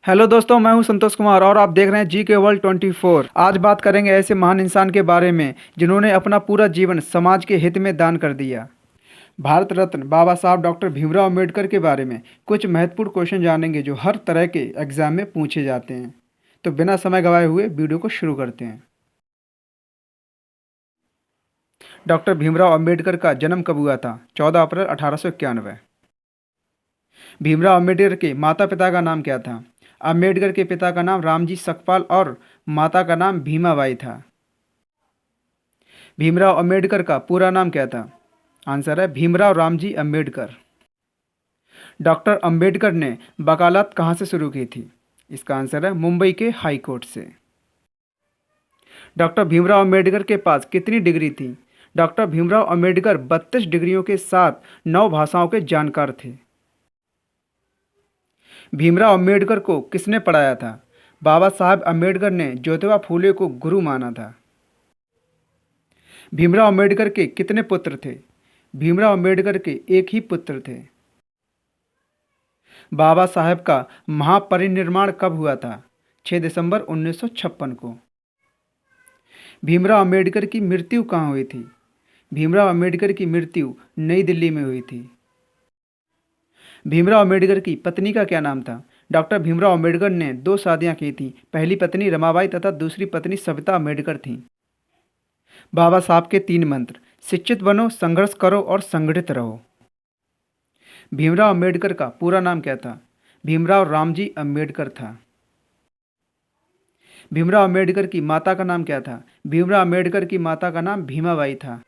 Hello दोस्तों, मैं हूं संतोष कुमार और आप देख रहे हैं जी के वर्ल्ड 24। आज बात करेंगे ऐसे महान इंसान के बारे में जिन्होंने अपना पूरा जीवन समाज के हित में दान कर दिया। भारत रत्न बाबा साहब डॉक्टर भीमराव अम्बेडकर के बारे में कुछ महत्वपूर्ण क्वेश्चन जानेंगे जो हर तरह के एग्जाम में पूछे जाते हैं। तो बिना समय गवाए हुए वीडियो को शुरू करते हैं। डॉक्टर भीमराव अम्बेडकर का जन्म कब हुआ था? 14 अप्रैल 1891। भीमराव अम्बेडकर के माता पिता का नाम क्या था? अम्बेडकर के पिता का नाम रामजी सकपाल और माता का नाम भीमाबाई था। भीमराव अम्बेडकर का पूरा नाम क्या था? आंसर है भीमराव रामजी अम्बेडकर। डॉक्टर अम्बेडकर ने वकालत कहाँ से शुरू की थी? इसका आंसर है मुंबई के हाई कोर्ट से। डॉक्टर भीमराव अम्बेडकर के पास कितनी डिग्री थी? डॉक्टर भीमराव अम्बेडकर 32 डिग्रियों के साथ 9 भाषाओं के जानकार थे। भीमराव अम्बेडकर को किसने पढ़ाया था? बाबा साहब अम्बेडकर ने ज्योतिबा फूले को गुरु माना था। भीमराव अम्बेडकर के कितने पुत्र थे? भीमराव अम्बेडकर के एक ही पुत्र थे। बाबा साहब का महापरिनिर्वाण कब हुआ था? 6 दिसंबर 1956 को। भीमराव अम्बेडकर की मृत्यु कहाँ हुई थी? भीमराव अम्बेडकर की मृत्यु नई दिल्ली में हुई थी। भीमराव अम्बेडकर की पत्नी का क्या नाम था? डॉक्टर भीमराव अम्बेडकर ने 2 शादियां की थीं। पहली पत्नी रमाबाई तथा दूसरी पत्नी सविता अम्बेडकर थीं। बाबा साहब के 3 मंत्र: शिक्षित बनो, संघर्ष करो और संगठित रहो। भीमराव अम्बेडकर का पूरा नाम क्या था? भीमराव रामजी अम्बेडकर था। भीमराव अम्बेडकर की माता का नाम क्या था? भीमराव अम्बेडकर की माता का नाम भीमाबाई था।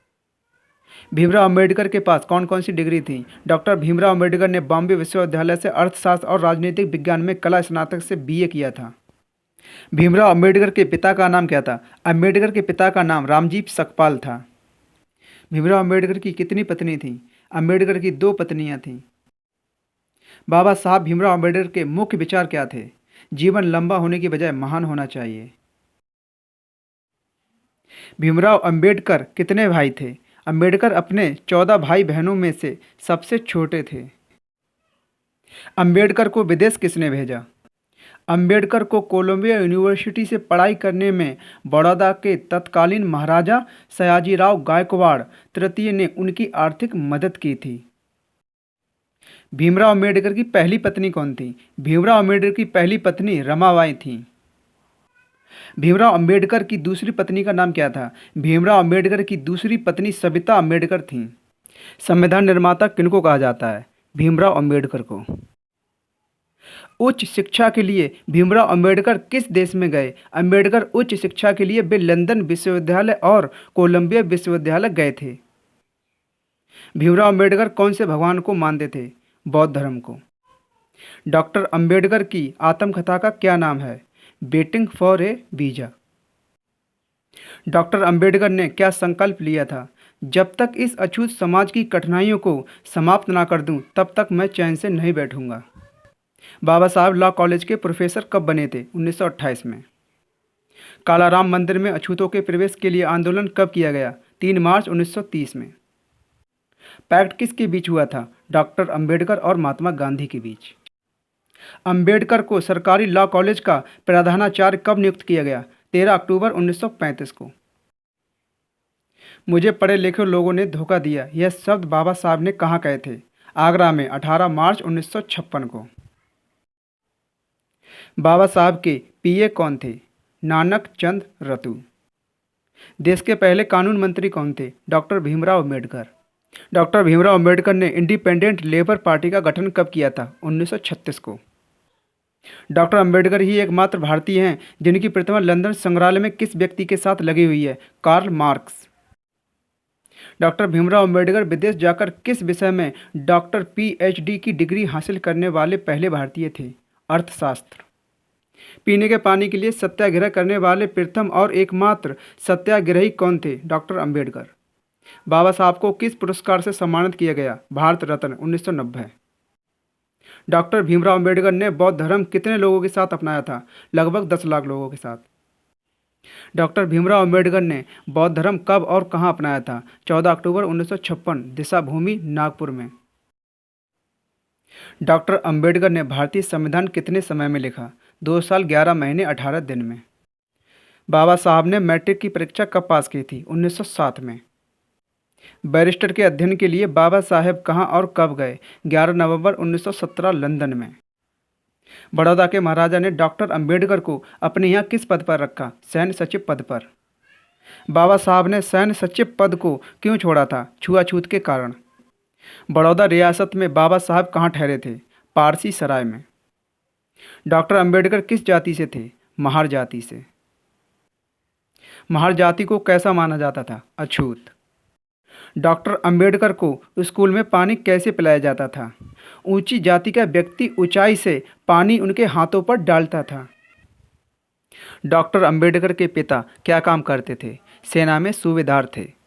भीमराव अम्बेडकर के पास कौन कौन सी डिग्री थी? डॉक्टर भीमराव अम्बेडकर ने बॉम्बे विश्वविद्यालय से अर्थशास्त्र और राजनीतिक विज्ञान में कला स्नातक से बीए किया था। भीमराव अम्बेडकर के पिता का नाम क्या था? अम्बेडकर के पिता का नाम रामजी सकपाल था। भीमराव अम्बेडकर की कितनी पत्नी थी? अम्बेडकर की 2 पत्नियां थीं। बाबा साहब भीमराव अम्बेडकर के मुख्य विचार क्या थे? जीवन लंबा होने की बजाय महान होना चाहिए। भीमराव अम्बेडकर कितने भाई थे? अम्बेडकर अपने 14 भाई बहनों में से सबसे छोटे थे। अम्बेडकर को विदेश किसने भेजा? अम्बेडकर को कोलंबिया यूनिवर्सिटी से पढ़ाई करने में बड़ौदा के तत्कालीन महाराजा सयाजीराव गायकवाड़ तृतीय ने उनकी आर्थिक मदद की थी। भीमराव अम्बेडकर की पहली पत्नी कौन थी? भीमराव अम्बेडकर की पहली पत्नी रमाबाई थी। भीमराव अम्बेडकर की दूसरी पत्नी का नाम क्या था? भीमराव अम्बेडकर की दूसरी पत्नी सविता अम्बेडकर थीं। संविधान निर्माता किनको कहा जाता है? भीमराव अम्बेडकर को। उच्च शिक्षा के लिए भीमराव अम्बेडकर किस देश में गए? अम्बेडकर उच्च शिक्षा के लिए वे लंदन विश्वविद्यालय और कोलंबिया विश्वविद्यालय गए थे। भीमराव अम्बेडकर कौन से भगवान को मानते थे? बौद्ध धर्म को। डॉक्टर अम्बेडकर की आत्मकथा का क्या नाम है? Waiting for A visa. Doctor Ambedkar ने क्या संकल्प लिया था? जब तक इस अछूत समाज की कठिनाइयों को समाप्त ना कर दूं, तब तक मैं चैन से नहीं बैठूंगा। बाबा साहब लॉ कॉलेज के प्रोफेसर कब बने थे? 1928 में। कालाराम मंदिर में अछूतों के प्रवेश के लिए आंदोलन कब किया गया? 3 मार्च 1930 में। पैक्ट किसके बीच हुआ था? डॉक्टर अम्बेडकर और महात्मा गांधी के बीच। अम्बेडकर को सरकारी लॉ कॉलेज का प्रधानाचार्य कब नियुक्त किया गया? 13 अक्टूबर 1935 को। मुझे पढ़े लिखे लोगों ने धोखा दिया, यह शब्द बाबा साहब ने कहाँ कहे थे? आगरा में 18 मार्च 1956 को। बाबा साहब के पीए कौन थे? नानक चंद रतू। देश के पहले कानून मंत्री कौन थे? डॉक्टर भीमराव अम्बेडकर। डॉक्टर भीमराव अम्बेडकर ने इंडिपेंडेंट लेबर पार्टी का गठन कब किया था? 1936 को। डॉक्टर अम्बेडकर ही एकमात्र भारतीय हैं जिनकी प्रतिमा लंदन संग्रहालय में किस व्यक्ति के साथ लगी हुई है? Karl Marx. Doctor Bhimrao Ambedkar विदेश जाकर किस विषय में डॉक्टर पीएचडी की डिग्री हासिल करने वाले पहले भारतीय थे? अर्थशास्त्र। पीने के पानी के लिए सत्याग्रह करने वाले प्रथम और एकमात्र सत्याग्रही कौन थे? डॉक्टर अम्बेडकर। बाबा साहब को किस पुरस्कार से सम्मानित किया गया? भारत रत्न 1990। डॉक्टर भीमराव अम्बेडकर ने बौद्ध धर्म कितने लोगों के साथ अपनाया था? लगभग 10 लाख लोगों के साथ। डॉक्टर भीमराव अम्बेडकर ने बौद्ध धर्म कब और कहां अपनाया था? 14 अक्टूबर 1956, दिशा भूमि, नागपुर में। डॉक्टर अंबेडकर ने भारतीय संविधान कितने समय में लिखा? 2 साल 11 महीने 18 दिन में। बाबा साहब ने मैट्रिक की परीक्षा कब पास की थी? 1907 में। बैरिस्टर के अध्ययन के लिए बाबा साहेब कहाँ और कब गए? 11 नवंबर 1917 लंदन में। बड़ौदा के महाराजा ने डॉक्टर अंबेडकर को अपने यहाँ किस पद पर रखा? सैन्य सचिव पद पर। बाबा साहब ने सैन्य सचिव पद को क्यों छोड़ा था? छुआछूत के कारण। बड़ौदा रियासत में बाबा साहब कहाँ ठहरे थे? पारसी सराय में। डॉक्टर अंबेडकर किस जाति से थे? महार जाति से। महार जाति को कैसा माना जाता था? अछूत। डॉक्टर अंबेडकर को स्कूल में पानी कैसे पिलाया जाता था? ऊंची जाति का व्यक्ति ऊंचाई से पानी उनके हाथों पर डालता था। डॉक्टर अंबेडकर के पिता क्या काम करते थे? सेना में सूबेदार थे।